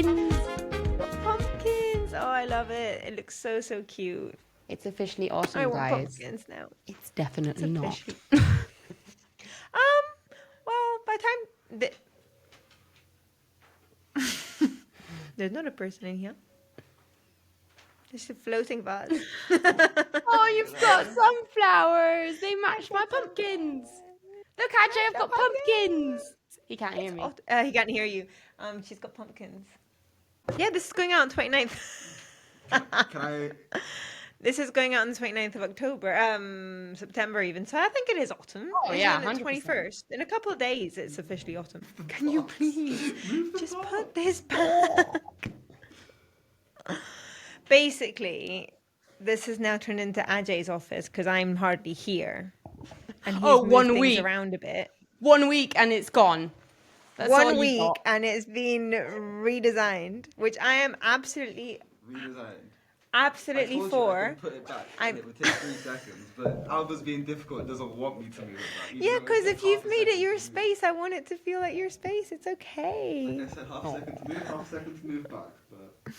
pumpkins. Pumpkins. Oh, I love it. It looks so, so cute. It's officially autumn, I want guys. pumpkins now. It's definitely not. Well, by the time there's not a person in here. There's a floating vase. Oh, you've got sunflowers. They match my pumpkins. Look, Ajay, I've got pumpkins. He can't hear me. He can't hear you. She's got pumpkins. Yeah, this is going out on 29th. Can I? This is going out on the 29th of October, September even. So I think it is autumn. Oh, yeah, On the 100%. 21st. In a couple of days, it's officially autumn. Can you please just put this back? Basically, this has now turned into Ajay's office because I'm hardly here. And he's moved 1 things week. around a bit. 1 week and it's gone. That's all 1 you week got. and it's been redesigned, which I am absolutely Redesigned. for. Put it back. And it would take 3 seconds, but Alba's being difficult. Doesn't want me to move it back. Yeah, because if you've made it your space, I want it to feel like your space. It's okay. Like I said, half second to move, half second to move back. But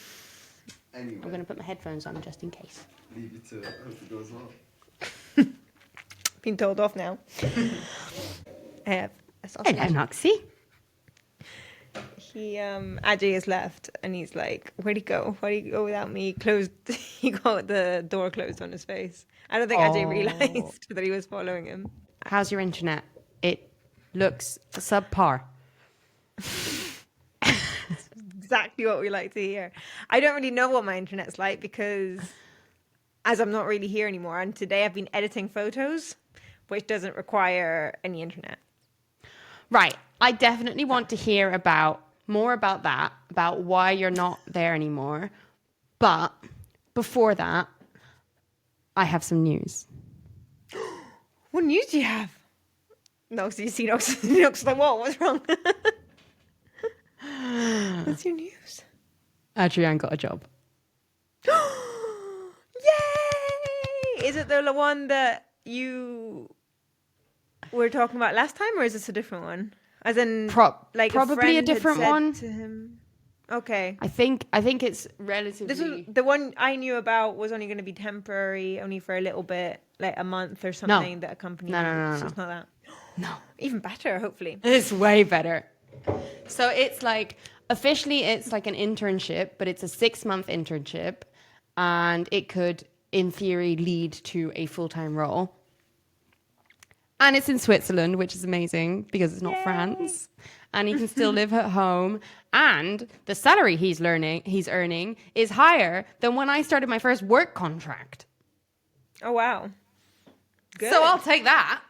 anyway, I'm going to put my headphones on just in case. leave you to it. Hope it goes well. Been told off now. I have a sausage. Hello, Noxie. Ajay has left and he's like, where'd he go? Why'd he go without me? He got the door closed on his face. I don't think Ajay realised that he was following him. How's your internet? It looks subpar. Exactly what we like to hear. I don't really know what my internet's like because as I'm not really here anymore, and today I've been editing photos, which doesn't require any internet. Right. I definitely want to hear more about that, about why you're not there anymore. But before that, I have some news. What news do you have? No, so you see, Nox like, what? What's wrong? What's your news? Adrienne got a job. Yay! Is it the one that you were talking about last time, or is this a different one? As in, like probably a friend had different said one. to him. Okay. I think it's relatively. This was the one I knew about was only going to be temporary, only for a little bit, like a month or something. That a company. No. So it's not that. No. Even better, hopefully. It's way better. So it's like officially it's like an internship, but it's a 6-month internship, and it could, in theory, lead to a full-time role. And it's in Switzerland, which is amazing because it's not France. And he can still live at home. And the salary he's earning is higher than when I started my first work contract. Oh, wow. Good. So I'll take that.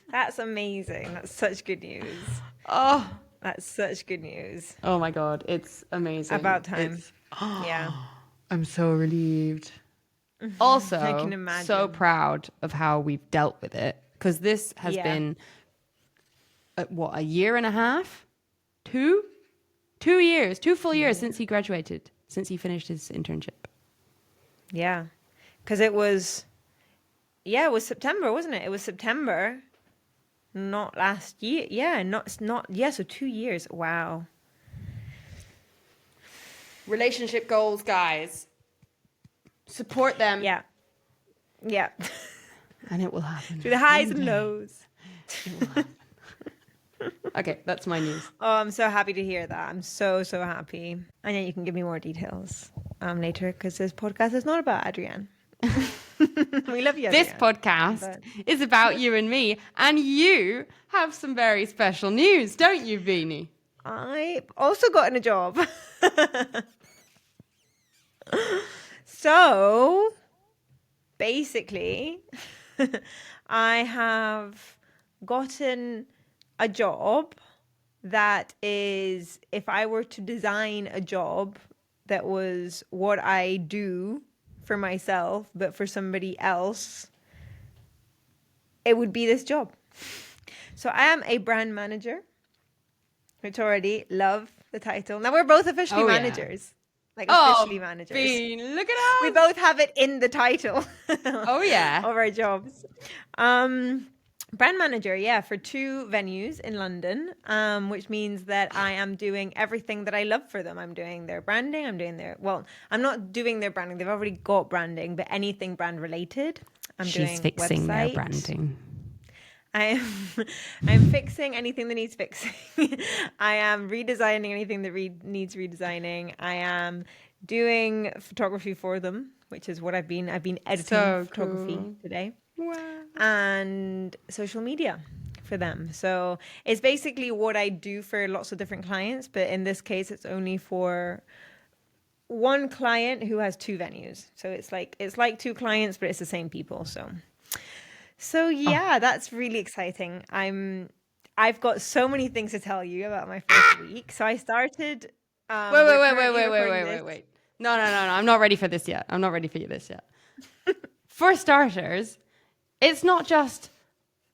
That's amazing. That's such good news. Oh, That's such good news. oh my God. It's amazing. About time. Yeah. I'm so relieved. Also, I can imagine. so proud of how we've dealt with it. Because this has been, a year and a half? 2 years, 2 full years since he graduated, since he finished his internship. Yeah. Because it was September, wasn't it? It was September, not last year. Yeah, so 2 years. Wow. Relationship goals, guys. Support them. Yeah. Yeah. And it will happen. Through the highs and lows. It will happen. Okay, that's my news. Oh, I'm so happy to hear that. I'm so, so happy. And then you can give me more details later, because this podcast is not about Adrienne. We love you, Adrienne. This podcast is about you and me, and you have some very special news, don't you, Beanie? I've also gotten a job. So, basically, I have gotten a job that is, if I were to design a job that was what I do for myself, but for somebody else, it would be this job. So I am a brand manager, which already love the title. Now we're both officially managers. Like officially managers. Bean, look at us. We both have it in the title. Oh, yeah. Of our jobs. Brand manager, yeah, for 2 venues in London, which means that I am doing everything that I love for them. I'm doing their branding. I'm not doing their branding. They've already got branding, but anything brand related. I'm She's doing fixing their website. branding. I'm fixing anything that needs fixing. I am redesigning anything that needs redesigning. I am doing photography for them, which is what I've been editing So photography cool. today. Wow. And social media for them. So it's basically what I do for lots of different clients, but in this case it's only for one client who has 2 venues. So it's like 2 clients, but it's the same people. So yeah, that's really exciting. I've got so many things to tell you about my first week. So I started Wait. No. I'm not ready for this yet. For starters, it's not just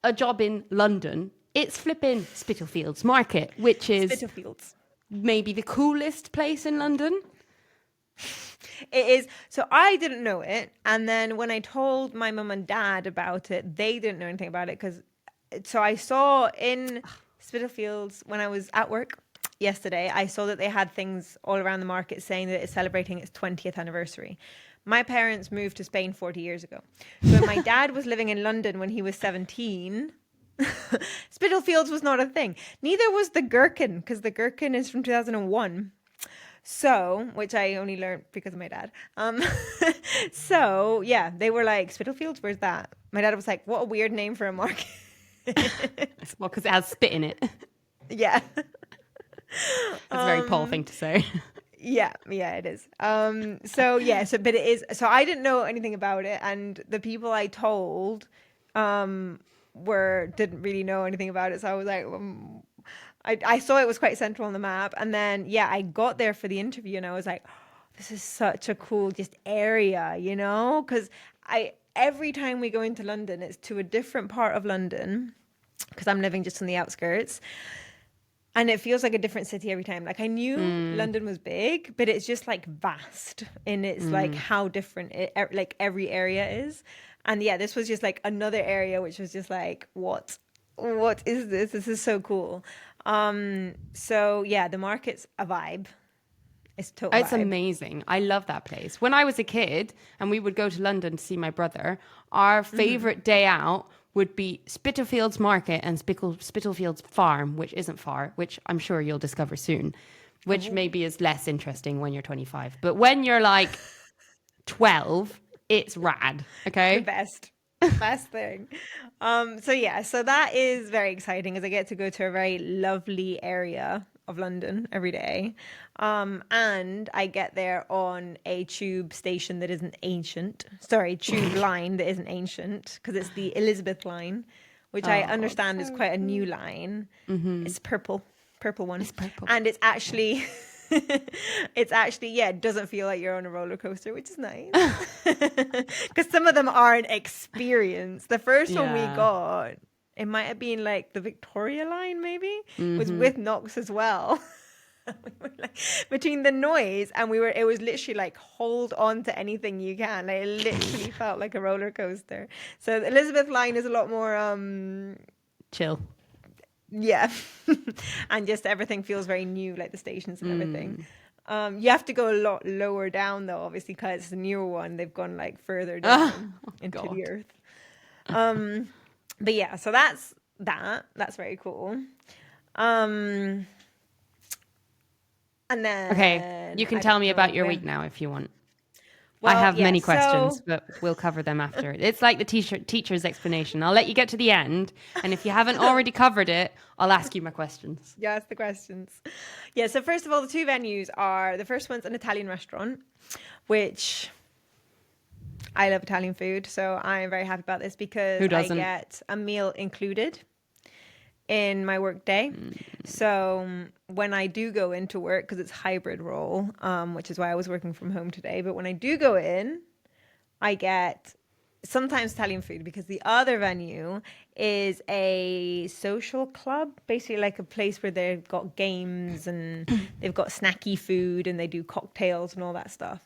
a job in London. It's flipping Spitalfields Market, which is Spitalfields. maybe the coolest place in London. It is. So I didn't know it. And then when I told my mum and dad about it, they didn't know anything about it. So I saw in Spitalfields when I was at work yesterday, I saw that they had things all around the market saying that it's celebrating its 20th anniversary. My parents moved to Spain 40 years ago. So when my dad was living in London when he was 17, Spitalfields was not a thing. Neither was the Gherkin, because the Gherkin is from 2001. So, which I only learned because of my dad. So yeah, they were like, Spitalfields, where's that? My dad was like, what a weird name for a market. Well, because it has spit in it. Yeah. That's a very Paul thing to say. Yeah, it is. But it is. So I didn't know anything about it, and the people I told didn't really know anything about it. So I was like, I saw it was quite central on the map, and then I got there for the interview, and I was like, this is such a cool just area, because every time we go into London, it's to a different part of London, because I'm living just on the outskirts. And it feels like a different city every time. Like I knew London was big, but it's just like vast in its like how different like every area is. And this was just like another area, which was just like, what is this? This is so cool. The market's a vibe. It's total It's vibe. amazing. I love that place. When I was a kid and we would go to London to see my brother, our favorite day out would be Spitalfields Market and Spitalfields Farm, which isn't far, which I'm sure you'll discover soon, which maybe is less interesting when you're 25. But when you're like 12, it's rad. Okay. The best thing. So that is very exciting, as I get to go to a very lovely area of London every day. And I get there on a tube station that isn't ancient. Sorry, tube line that isn't ancient, because it's the Elizabeth line, which I understand is quite a new line. Mm-hmm. It's purple one. It's purple. And it's actually it doesn't feel like you're on a roller coaster, which is nice. Because some of them are an experience. The first one we got, it might have been like the Victoria line, maybe, was with Knox as well. We were like, between the noise and it was literally like, hold on to anything you can. Like, it literally felt like a roller coaster. So the Elizabeth line is a lot more chill. Yeah. And just everything feels very new, like the stations and everything. You have to go a lot lower down though, obviously, because it's the newer one. They've gone like further down into the earth. But yeah, so that's very cool. And then Okay, you can tell me about your week now if you want. Well, I have many questions, but we'll cover them after. It's like the teacher's explanation. I'll let you get to the end, and if you haven't already covered it, I'll ask you my questions. Yeah, ask the questions. Yeah, so first of all, the 2 venues are, the first one's an Italian restaurant, which I love Italian food, so I'm very happy about this because I get a meal included in my work day. So when I do go into work, because it's hybrid role, which is why I was working from home today, but when I do go in, I get sometimes Italian food, because the other venue is a social club, basically like a place where they've got games and they've got snacky food and they do cocktails and all that stuff.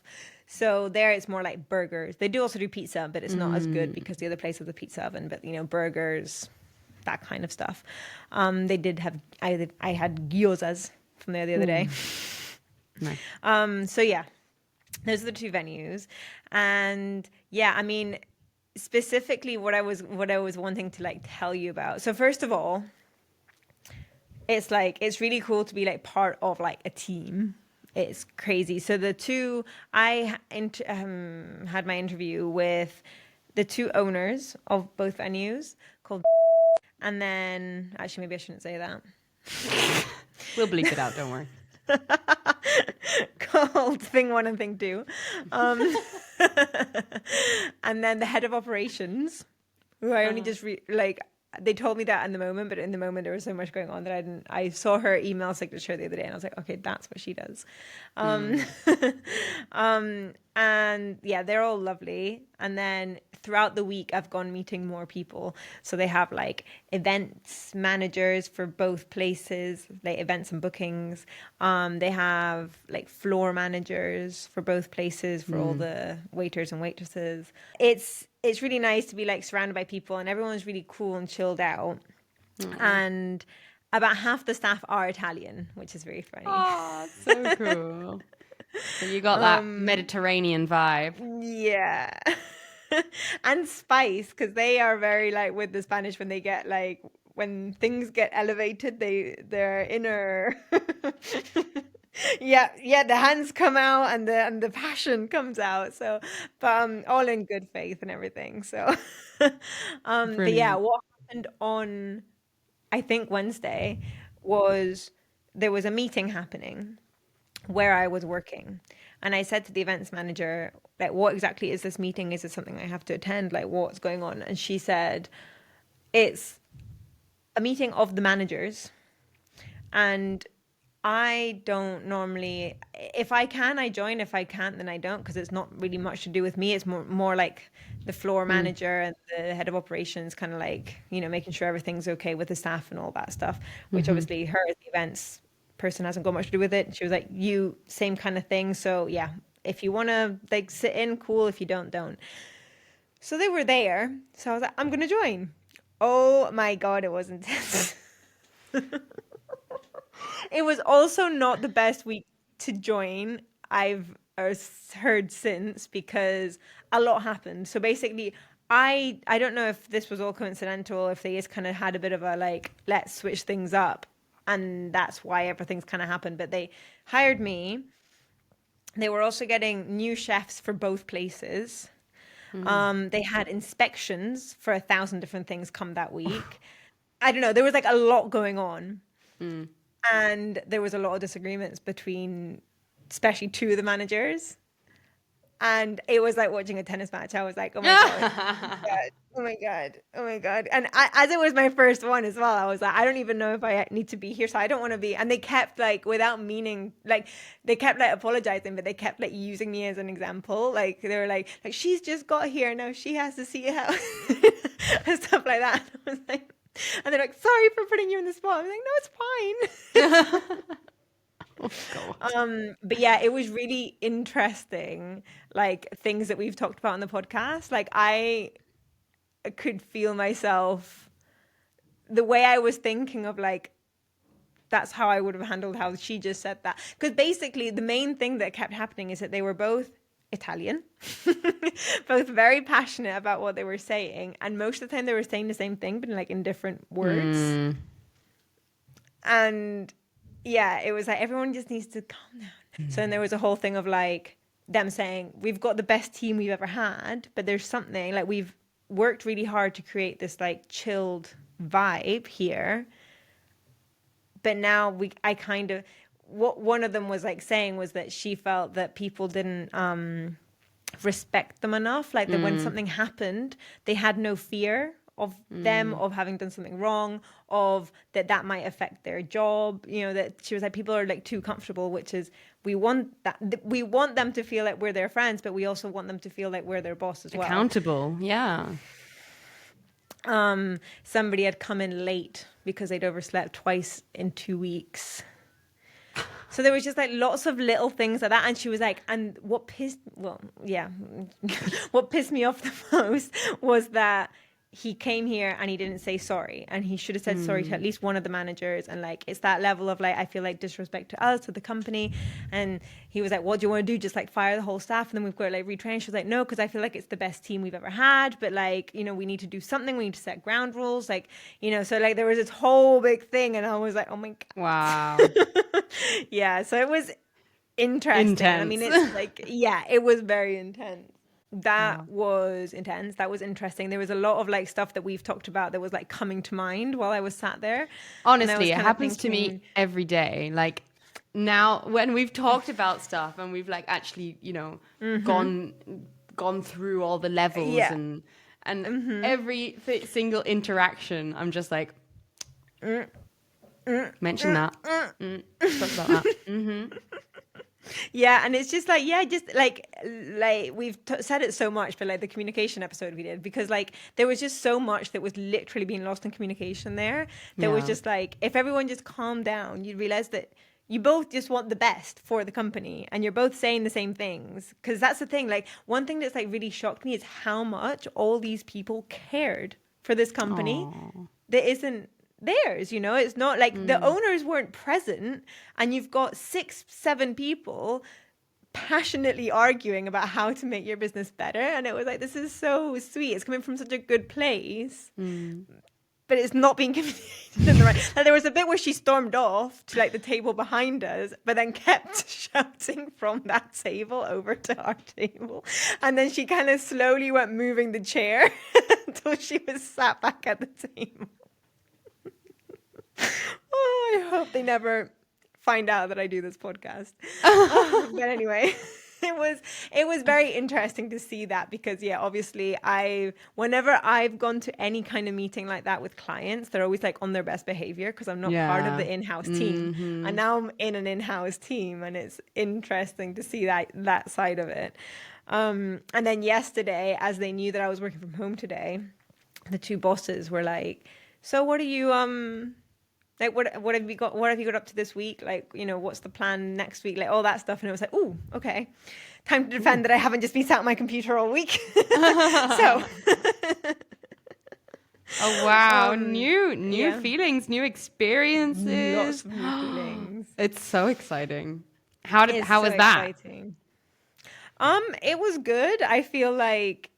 So there it's more like burgers. They do also do pizza, but it's not as good because the other place has a pizza oven. But, burgers, that kind of stuff. They did have, I had gyozas from there the other day. Nice. So yeah, those are the two venues. And yeah, I mean, specifically what I was wanting to like tell you about. So first of all, it's like, it's really cool to be like part of like a team. It's crazy. So the two, I had my interview with the two owners of both venues called, and then actually maybe I shouldn't say that. We'll bleep it out, don't worry. Called Thing 1 and Thing 2. And then the head of operations, who I only just they told me that in the moment, but in the moment there was so much going on that I saw her email signature the other day and I was like, okay, that's what she does. And yeah, they're all lovely. And then throughout the week, I've gone meeting more people. So they have like events managers for both places, like events and bookings. They have like floor managers for both places for all the waiters and waitresses. It's really nice to be like surrounded by people, and everyone's really cool and chilled out. And about half the staff are Italian, which is very funny. Oh, so cool. So you got that Mediterranean vibe. Yeah. And spice, because they are very like with the Spanish when they get like, when things get elevated, their inner yeah, the hands come out and the passion comes out. So, but all in good faith and everything. So, but yeah, what happened on, I think Wednesday, was there was a meeting happening where I was working, and I said to the events manager, like, what exactly is this meeting? Is it something I have to attend? Like, what's going on? And she said, it's a meeting of the managers, and I don't normally, if I can, I join. If I can't, then I don't, because it's not really much to do with me. It's more like the floor manager and the head of operations, kind of like, you know, making sure everything's okay with the staff and all that stuff, which obviously her as the events person hasn't got much to do with it. She was like, you, same kind of thing. So yeah, if you want to like sit in, cool. If you don't, don't. So they were there. So I was like, I'm going to join. Oh my God, it was intense. It was also not the best week to join I've heard since, because a lot happened. So basically, I don't know if this was all coincidental, if they just kind of had a bit of a like, let's switch things up, and that's why everything's kind of happened. But they hired me. They were also getting new chefs for both places. They had inspections for 1,000 different things come that week. I don't know. There was like a lot going on. And there was a lot of disagreements between especially two of the managers. And it was like watching a tennis match. I was like, oh my God, oh my God, oh my God. And as it was my first one as well, I was like, I don't even know if I need to be here. So I don't want to be. And they kept like, without meaning, like they kept like apologizing, but they kept like using me as an example. Like they were like she's just got here. Now she has to see how and stuff like that. I was like, and they're like, sorry for putting you in the spot. I'm like, no, it's fine. But yeah, it was really interesting, like things that we've talked about on the podcast. Like I could feel myself, the way I was thinking of like, that's how I would have handled how she just said that. Because basically the main thing that kept happening is that they were both Italian, both very passionate about what they were saying, and most of the time they were saying the same thing but like in different words. And yeah, it was like everyone just needs to calm down. So then there was a whole thing of like them saying, we've got the best team we've ever had, but there's something like, we've worked really hard to create this like chilled vibe here, but now I kind of, what one of them was like saying was that she felt that people didn't respect them enough, like that when something happened, they had no fear of them, of having done something wrong, of that might affect their job, you know, that she was like, people are like too comfortable, which is, we want them to feel like we're their friends, but we also want them to feel like we're their boss as well. Accountable, yeah. Somebody had come in late because they'd overslept twice in 2 weeks. So there was just like lots of little things like that. And she was like, and what pissed me off the most was that he came here and he didn't say sorry, and he should have said sorry to at least one of the managers. And like, it's that level of like, I feel like disrespect to us, to the company. And he was like, what do you want to do? Just like fire the whole staff and then we've got to like retrain. She was like, no, because I feel like it's the best team we've ever had, but like, you know, we need to do something, we need to set ground rules, like, you know. So like there was this whole big thing and I was like, oh my God. Wow. Yeah, so it was interesting. Intense. I mean, it's like, yeah, it was very intense. That was intense. That was interesting. There was a lot of like stuff that we've talked about that was like coming to mind while I was sat there. Honestly, it happens to me every day. Like now when we've talked about stuff and we've like actually, you know, gone through all the levels and every single interaction, I'm just like, mention that. Talk about that. Yeah, and it's just like, yeah, just like we've said it so much, but like the communication episode we did, because like there was just so much that was literally being lost in communication there. That was just like, if everyone just calmed down, you'd realize that you both just want the best for the company and you're both saying the same things. Because that's the thing, like one thing that's like really shocked me is how much all these people cared for this company that isn't theirs, you know. It's not like the owners weren't present and you've got 6-7 people passionately arguing about how to make your business better, and it was like, this is so sweet, it's coming from such a good place, but it's not being communicated in the right. Like there was a bit where she stormed off to like the table behind us, but then kept shouting from that table over to our table, and then she kind of slowly went moving the chair until she was sat back at the table. Oh, I hope they never find out that I do this podcast. But anyway, it was very interesting to see that, because yeah, obviously whenever I've gone to any kind of meeting like that with clients, they're always like on their best behavior because I'm not part of the in-house team, and now I'm in an in-house team, and it's interesting to see that side of it. And then yesterday, as they knew that I was working from home today, the two bosses were like, so what are you like, what have you got up to this week? Like, you know, what's the plan next week? Like all that stuff. And it was like, ooh, okay. Time to defend that I haven't just been sat at my computer all week. So. Oh, wow. New feelings, new experiences. Lots of new feelings. It's so exciting. How was that? Exciting. It was good. I feel like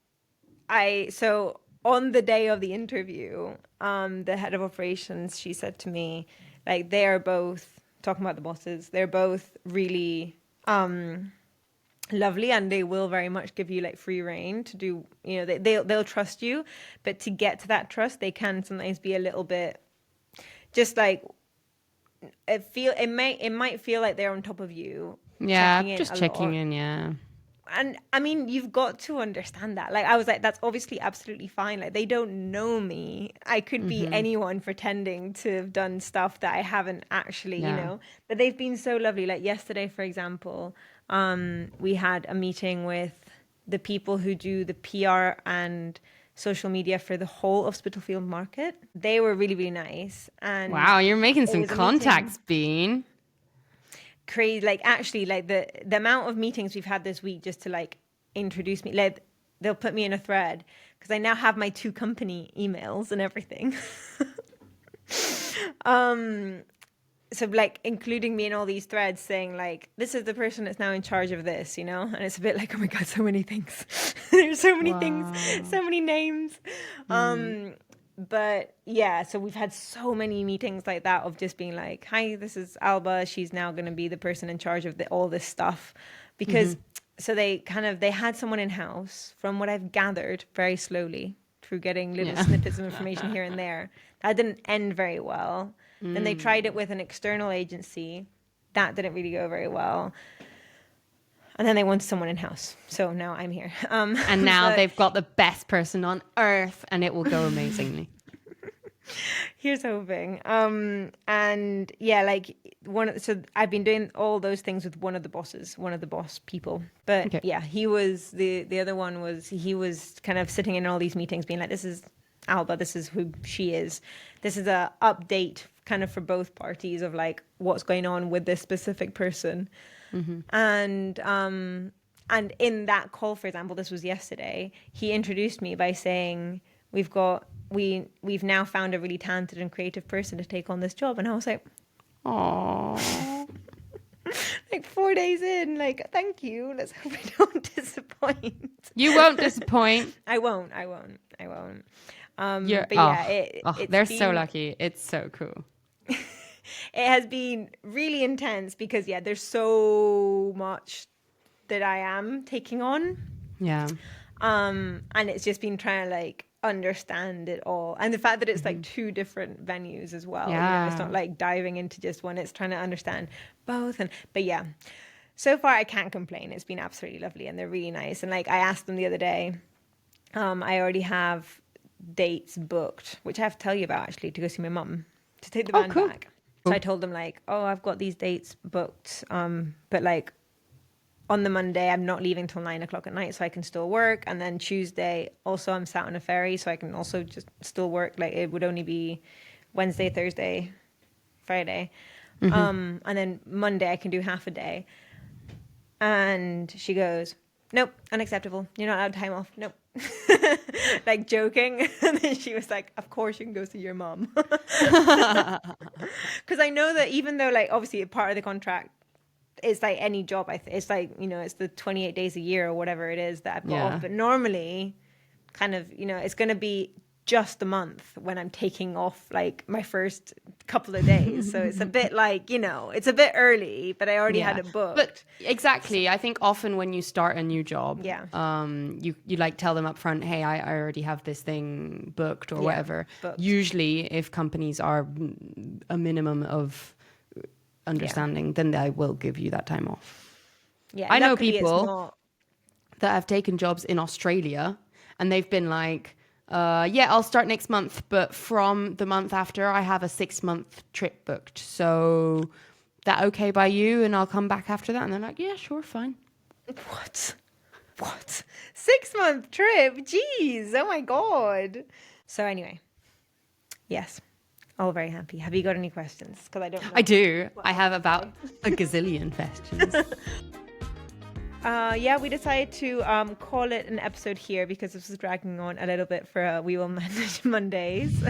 on the day of the interview, the head of operations, she said to me, like, they are both, talking about the bosses, they're both really lovely, and they will very much give you like free reign to do, you know, they'll trust you, but to get to that trust, they can sometimes be a little bit just like, it might feel like they're on top of you. Yeah, just checking in, yeah. And I mean, you've got to understand that. Like, I was like, that's obviously absolutely fine. Like, they don't know me. I could be anyone pretending to have done stuff that I haven't actually, you know. But they've been so lovely. Like yesterday, for example, we had a meeting with the people who do the PR and social media for the whole of Spitalfields Market. They were really, really nice. And wow, you're making some contacts, Bean. Crazy, like actually, like the amount of meetings we've had this week just to like introduce me, like they'll put me in a thread because I now have my 2 company emails and everything. So like including me in all these threads saying like, this is the person that's now in charge of this, you know. And it's a bit like, oh my God, so many things. There's so many things, so many names. But yeah, so we've had so many meetings like that of just being like, hi, this is Alba. She's now going to be the person in charge of all this stuff. Because so they had someone in-house, from what I've gathered very slowly through getting little snippets of information here and there. That didn't end very well. Then they tried it with an external agency. That didn't really go very well. And then they wanted someone in-house. So now I'm here. And now they've got the best person on earth, and it will go amazingly. Here's hoping. And yeah, like so I've been doing all those things with one of the boss people. But yeah, he was, the other one was, he was kind of sitting in all these meetings being like, this is Alba, this is who she is. This is a update kind of for both parties of like what's going on with this specific person. And in that call, for example, this was yesterday, he introduced me by saying, we've got we've now found a really talented and creative person to take on this job. And I was like, Aww. like 4 days in, like, thank you. Let's hope I don't disappoint. You won't disappoint. I won't. You're, But yeah, it's they're so been- lucky. It's so cool. It has been really intense because there's so much that I am taking on. Yeah. And it's just been trying to like understand it all. And the fact that it's like two different venues as well. Yeah. It's not like diving into just one, it's trying to understand both. But yeah, so far I can't complain. It's been absolutely lovely and they're really nice. And like I asked them the other day, I already have dates booked, which I have to tell you about actually, to go see my mum, to take the band cool. back. So I told them like, oh, I've got these dates booked, but like on the Monday I'm not leaving till 9 o'clock at night, so I can still work. And then Tuesday also I'm sat on a ferry, so I can also just still work. Like it would only be Wednesday, Thursday, Friday, and then Monday I can do half a day. And she goes, nope, unacceptable. You're not allowed time off. Nope. Like joking. And then she was like, of course you can go see your mom. Because I know that even though like obviously a part of the contract is like any job, it's like, you know, it's the 28 days a year or whatever it is that I've got off. But normally kind of, you know, it's going to be just a month when I'm taking off like my first couple of days. So it's a bit like, you know, it's a bit early, but I already had it booked. But exactly, I think often when you start a new job, you like tell them up front, hey, I already have this thing booked or whatever. Booked. Usually if companies are a minimum of understanding, then they will give you that time off. Yeah, I know luckily it's people not- that have taken jobs in Australia and they've been like, I'll start next month, but from the month after I have a 6-month trip booked. So that okay by you? And I'll come back after that. And they're like, yeah, sure, fine. What? 6-month trip? Jeez. Oh my God. So anyway, yes. All very happy. Have you got any questions? Because I don't know. I do. I have about a gazillion questions. We decided to call it an episode here because this was dragging on a little bit for We Will Manage Mondays.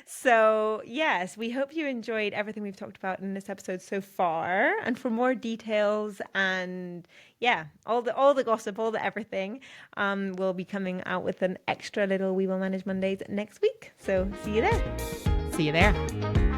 So yes, we hope you enjoyed everything we've talked about in this episode so far. And for more details and all the gossip, all the everything, we'll be coming out with an extra little We Will Manage Mondays next week. So see you there. See you there.